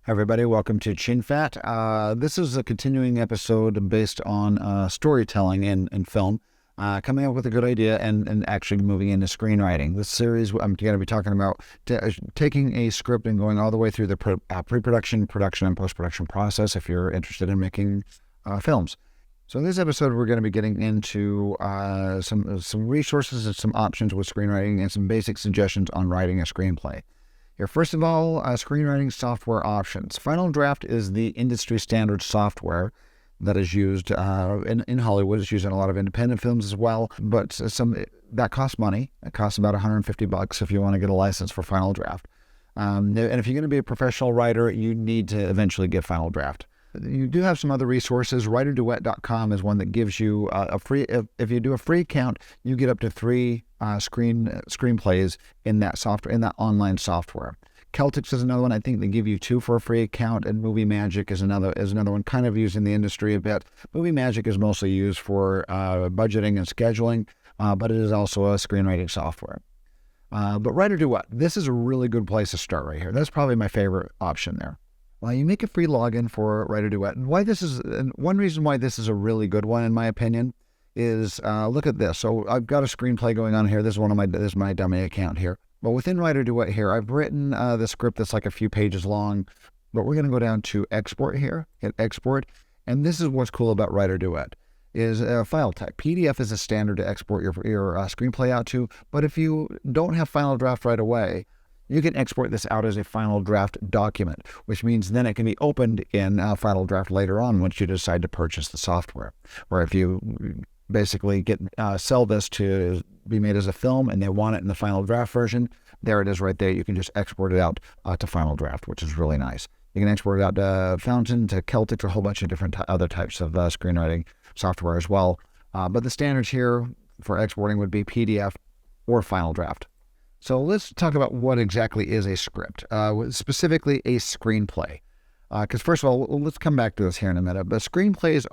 Hi everybody, welcome to Chin Fat. This is a continuing episode based on storytelling in film, coming up with a good idea and actually moving into screenwriting. This series I'm going to be talking about taking a script and going all the way through the pre-production, production, and post-production process if you're interested in making films. So in this episode, we're going to be getting into some resources and some options with screenwriting and some basic suggestions on writing a screenplay. Here, first of all, screenwriting software options. Final Draft is the industry standard software that is used in Hollywood. It's used in a lot of independent films as well, but that costs money. It costs about $150 if you want to get a license for Final Draft. And if you're going to be a professional writer, you need to eventually get Final Draft. You do have some other resources. WriterDuet.com is one that gives you a free. If you do a free account, you get up to 3 screenplays in that software, in that online software. Celtics is another one. I think they give you 2 for a free account, and Movie Magic is another one, kind of used in the industry a bit. Movie Magic is mostly used for budgeting and scheduling, but it is also a screenwriting software. But WriterDuet, this is a really good place to start right here. That's probably my favorite option there. Well, you make a free login for WriterDuet, and one reason why this is a really good one, in my opinion, is look at this. So I've got a screenplay going on here. This is my dummy account here. But within WriterDuet here, I've written the script that's like a few pages long. But we're going to go down to export here, hit export, and this is what's cool about WriterDuet is a file type. PDF is a standard to export your screenplay out to. But if you don't have Final Draft right away, you can export this out as a Final Draft document, which means then it can be opened in Final Draft later on once you decide to purchase the software. Or if you basically sell this to be made as a film and they want it in the Final Draft version, there it is right there. You can just export it out to Final Draft, which is really nice. You can export it out to Fountain, to Celtic, to a whole bunch of different other types of screenwriting software as well. But the standards here for exporting would be PDF or Final Draft. So let's talk about what exactly is a script, specifically a screenplay. Because first of all, let's come back to this here in a minute. But screenplays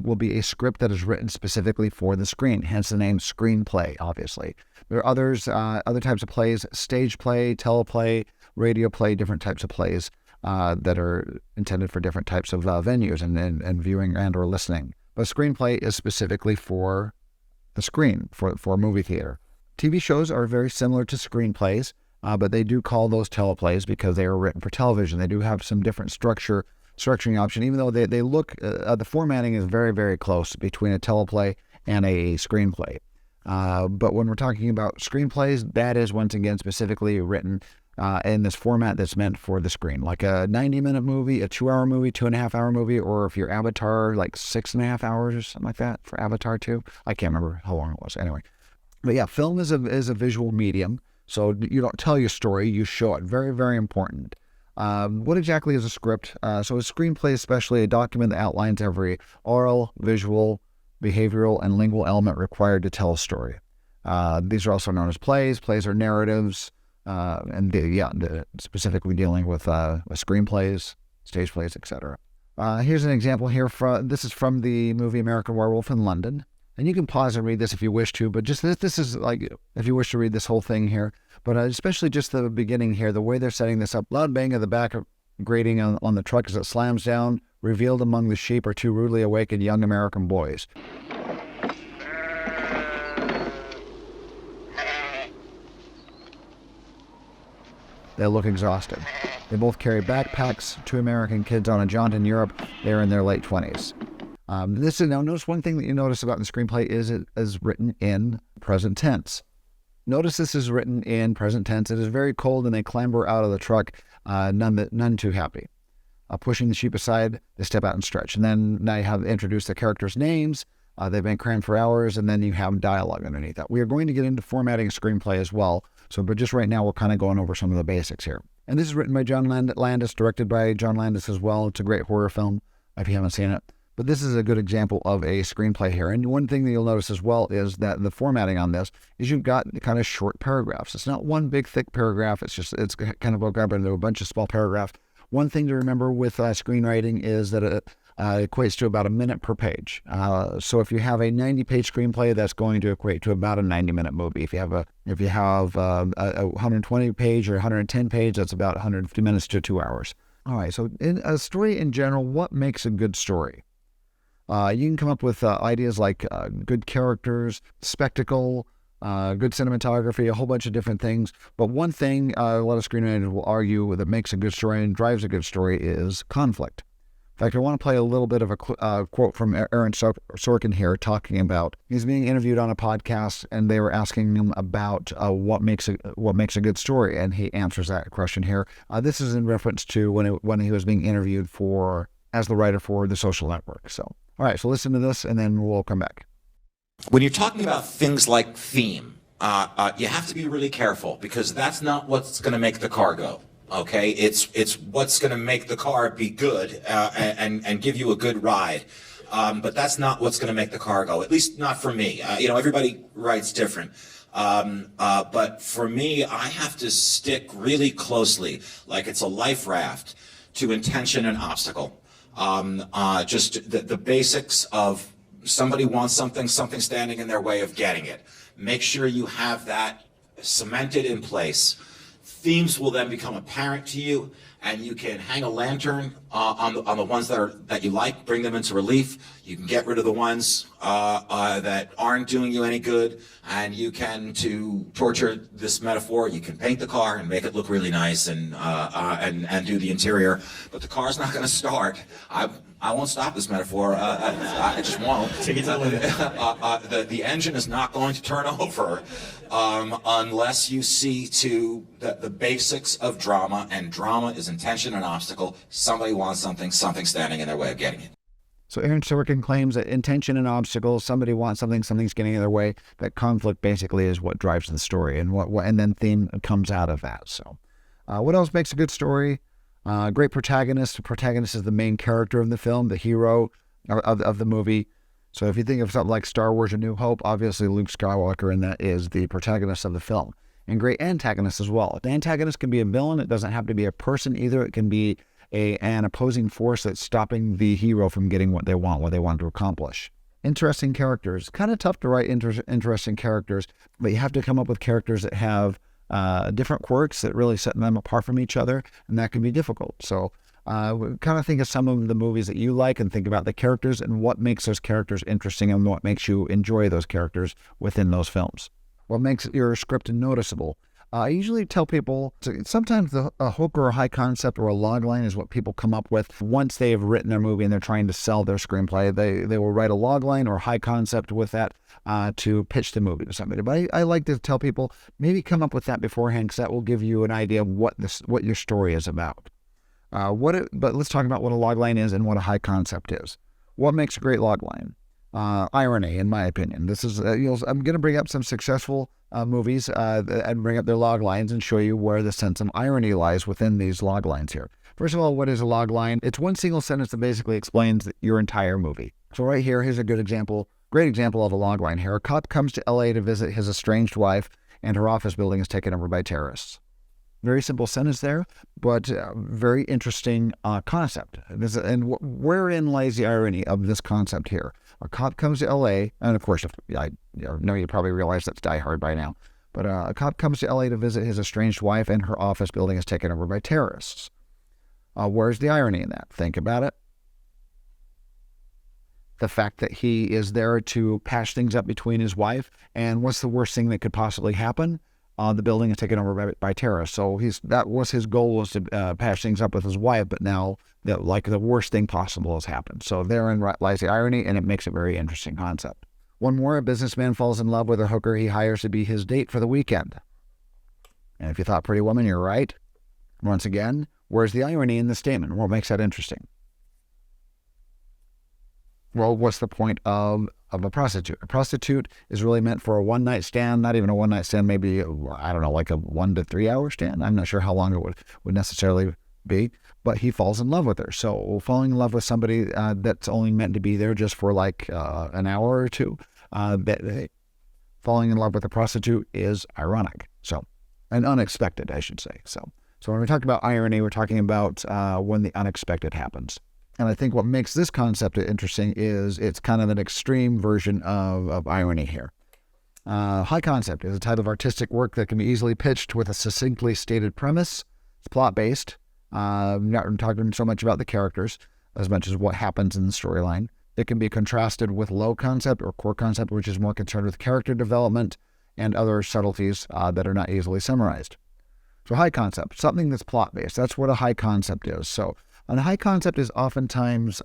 will be a script that is written specifically for the screen, hence the name screenplay, obviously. There are other types of plays, stage play, teleplay, radio play, different types of plays that are intended for different types of venues and viewing and or listening. But screenplay is specifically for the screen, for a movie theater. TV shows are very similar to screenplays, but they do call those teleplays because they are written for television. They do have some different structuring option, even though they look, the formatting is very, very close between a teleplay and a screenplay. But when we're talking about screenplays, that is once again specifically written in this format that's meant for the screen, like a 90-minute movie, a 2-hour movie, 2.5-hour movie, or if your Avatar, like 6.5 hours or something like that for Avatar 2. I can't remember how long it was. Anyway. But yeah, film is a visual medium, so you don't tell your story, you show it. Very, very important. What exactly is a script? So a screenplay is especially a document that outlines every oral, visual, behavioral, and lingual element required to tell a story. These are also known as plays. Plays are narratives, specifically dealing with screenplays, stage plays, etc. Here's an example here. This is from the movie American Werewolf in London. And you can pause and read this if you wish to, but just this is like, if you wish to read this whole thing here, but especially just the beginning here, the way they're setting this up. Loud bang of the back grating on the truck as it slams down. Revealed among the sheep are 2 rudely awakened young American boys. They look exhausted. They both carry backpacks, 2 American kids on a jaunt in Europe. They're in their late 20s. Notice one thing that you notice about the screenplay is it is written in present tense. Notice this is written in present tense. It is very cold and they clamber out of the truck, none too happy. Pushing the sheep aside, they step out and stretch. And then now you have introduced the characters' names. They've been crammed for hours, and then you have dialogue underneath that. We are going to get into formatting a screenplay as well. But just right now, we're kind of going over some of the basics here. And this is written by John Landis, directed by John Landis as well. It's a great horror film if you haven't seen it. But this is a good example of a screenplay here. And one thing that you'll notice as well is that the formatting on this is you've got kind of short paragraphs. It's not one big thick paragraph. It's kind of broken up into a bunch of small paragraphs. One thing to remember with screenwriting is that equates to about a minute per page. So if you have a 90-page screenplay, that's going to equate to about a 90-minute movie. If you have a 120-page or 110-page, that's about 150 minutes to 2 hours. All right, so in a story in general, what makes a good story? You can come up with ideas like good characters, spectacle, good cinematography, a whole bunch of different things. But one thing a lot of screenwriters will argue that makes a good story and drives a good story is conflict. In fact, I want to play a little bit of a quote from Aaron Sorkin here talking about, he's being interviewed on a podcast and they were asking him about what makes a good story, and he answers that question here. This is in reference to when he was being interviewed as the writer for The Social Network. So, all right, so listen to this and then we'll come back. When you're talking about things like theme, you have to be really careful, because that's not what's going to make the car go. Okay, it's what's going to make the car be good and give you a good ride, but that's not what's going to make the car go. At least not for me. Everybody writes different, but for me, I have to stick really closely, like it's a life raft, to intention and obstacle. Just the basics of somebody wants something standing in their way of getting it. Make sure you have that cemented in place. Themes will then become apparent to you, and you can hang a lantern on the ones that you like, bring them into relief. You can get rid of the ones that aren't doing you any good, and you can, to torture this metaphor, you can paint the car and make it look really nice and do the interior, but the car's not going to start. I won't stop this metaphor. I just won't. The engine is not going to turn over unless you see to the basics of drama, and drama is intention and obstacle. Somebody wants something standing in their way of getting it. So Aaron Sorkin claims that intention and obstacle, somebody wants something, something's getting in their way. That conflict basically is what drives the story, and and then theme comes out of that. So, what else makes a good story? Great protagonist. The protagonist is the main character of the film, the hero of the movie. So if you think of something like Star Wars: A New Hope, obviously Luke Skywalker, and that is the protagonist of the film. And great antagonist as well. The antagonist can be a villain. It doesn't have to be a person either. It can be an opposing force that's stopping the hero from getting what they want to accomplish. Interesting characters. Kind of tough to write interesting characters, but you have to come up with characters that have different quirks that really set them apart from each other, and that can be difficult. So kind of think of some of the movies that you like and think about the characters and what makes those characters interesting and what makes you enjoy those characters within those films. What makes your script noticeable? I usually tell people, sometimes a hook or a high concept or a logline is what people come up with once they've written their movie and they're trying to sell their screenplay. They will write a logline or a high concept with that to pitch the movie to somebody. But I like to tell people, maybe come up with that beforehand, because that will give you an idea of what your story is about. But let's talk about what a logline is and what a high concept is. What makes a great logline? Irony, in my opinion. This is I'm going to bring up some successful movies and bring up their log lines and show you where the sense of irony lies within these log lines here. First of all, what is a log line? It's one single sentence that basically explains your entire movie. So right here's a great example of a log line here. A cop comes to LA to visit his estranged wife, and her office building is taken over by terrorists. Very simple sentence there, but very interesting concept. Wherein lies the irony of this concept here? A cop comes to L.A., and of course, I know you probably realize that's Die Hard by now, but a cop comes to L.A. to visit his estranged wife, and her office building is taken over by terrorists. Where's the irony in that? Think about it. The fact that he is there to patch things up between his wife, and what's the worst thing that could possibly happen? The building is taken over by terrorists. So that was his goal, was to patch things up with his wife, but now the worst thing possible has happened. So therein lies the irony, and it makes a very interesting concept. One more: a businessman falls in love with a hooker he hires to be his date for the weekend. And if you thought Pretty Woman, you're right. Once again, where's the irony in the statement? What makes that interesting? Well, what's the point of a prostitute? A prostitute is really meant for a one-night stand, not even a one-night stand, maybe, I don't know, like a 1 to 3 hour stand. I'm not sure how long it would necessarily be, but he falls in love with her. So falling in love with somebody that's only meant to be there just for like an hour or two, falling in love with a prostitute is ironic. So, and unexpected, I should say. So when we talk about irony, we're talking about when the unexpected happens. And I think what makes this concept interesting is it's kind of an extreme version of irony here. High concept is a type of artistic work that can be easily pitched with a succinctly stated premise. It's plot-based. Not talking so much about the characters as much as what happens in the storyline. It can be contrasted with low concept or core concept, which is more concerned with character development and other subtleties that are not easily summarized. So high concept, something that's plot-based. That's what a high concept is. So a high concept is oftentimes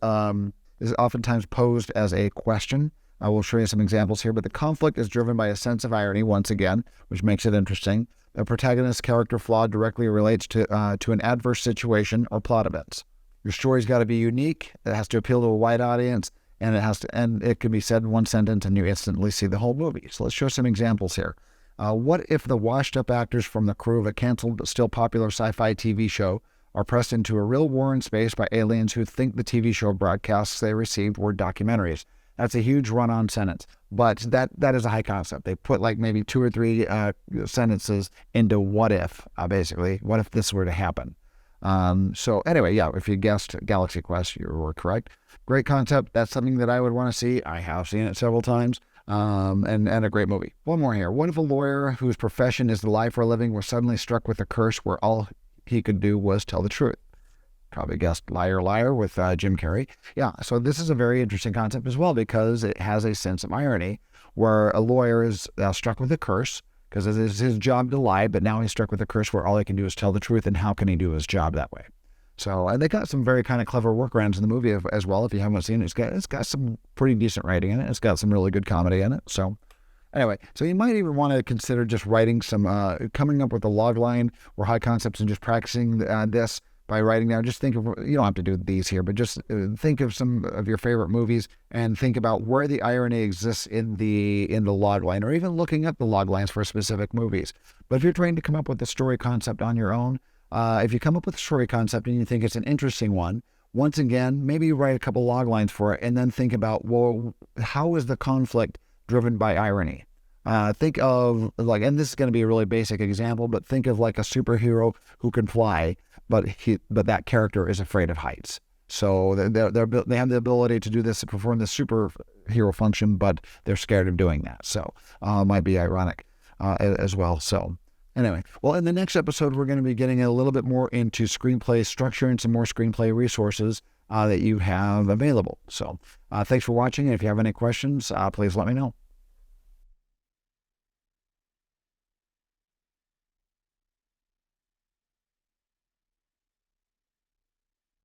posed as a question. I will show you some examples here, but the conflict is driven by a sense of irony, once again, which makes it interesting. The protagonist's character flaw directly relates to an adverse situation or plot events. Your story's got to be unique. It has to appeal to a wide audience, and it can be said in one sentence, and you instantly see the whole movie. So let's show some examples here. What if the washed-up actors from the crew of a canceled but still popular sci-fi TV show are pressed into a real war in space by aliens who think the TV show broadcasts they received were documentaries? That's a huge run-on sentence, but that is a high concept. They put like maybe 2 or 3 sentences into what if, basically. What if this were to happen? So anyway, yeah, if you guessed Galaxy Quest, you were correct. Great concept. That's something that I would want to see. I have seen it several times. And a great movie. One more here. What if a lawyer whose profession is to lie for a living was suddenly struck with a curse where all he could do was tell the truth? Probably guessed Liar Liar with Jim Carrey. Yeah, so this is a very interesting concept as well because it has a sense of irony where a lawyer is struck with a curse because it is his job to lie, but now he's struck with a curse where all he can do is tell the truth, and how can he do his job that way? So, and they got some very kind of clever workarounds in the movie as well. If you haven't seen it, it's got some pretty decent writing in it. It's got some really good comedy in it. So anyway, so you might even want to consider just writing some, coming up with a log line or high concepts and just practicing this by writing down. Just think of, you don't have to do these here, but just think of some of your favorite movies and think about where the irony exists in the log line, or even looking up the log lines for specific movies. But if you're trying to come up with a story concept on your own, if you come up with a story concept and you think it's an interesting one, once again, maybe you write a couple log lines for it and then think about, well, how is the conflict driven by irony? Think of like, and this is going to be a really basic example, but think of like a superhero who can fly, but that character is afraid of heights. So they have the ability to do this, to perform the superhero function, but they're scared of doing that. So might be ironic as well. So anyway, well, in the next episode, we're going to be getting a little bit more into screenplay structure and some more screenplay resources that you have available. So thanks for watching. And if you have any questions, please let me know.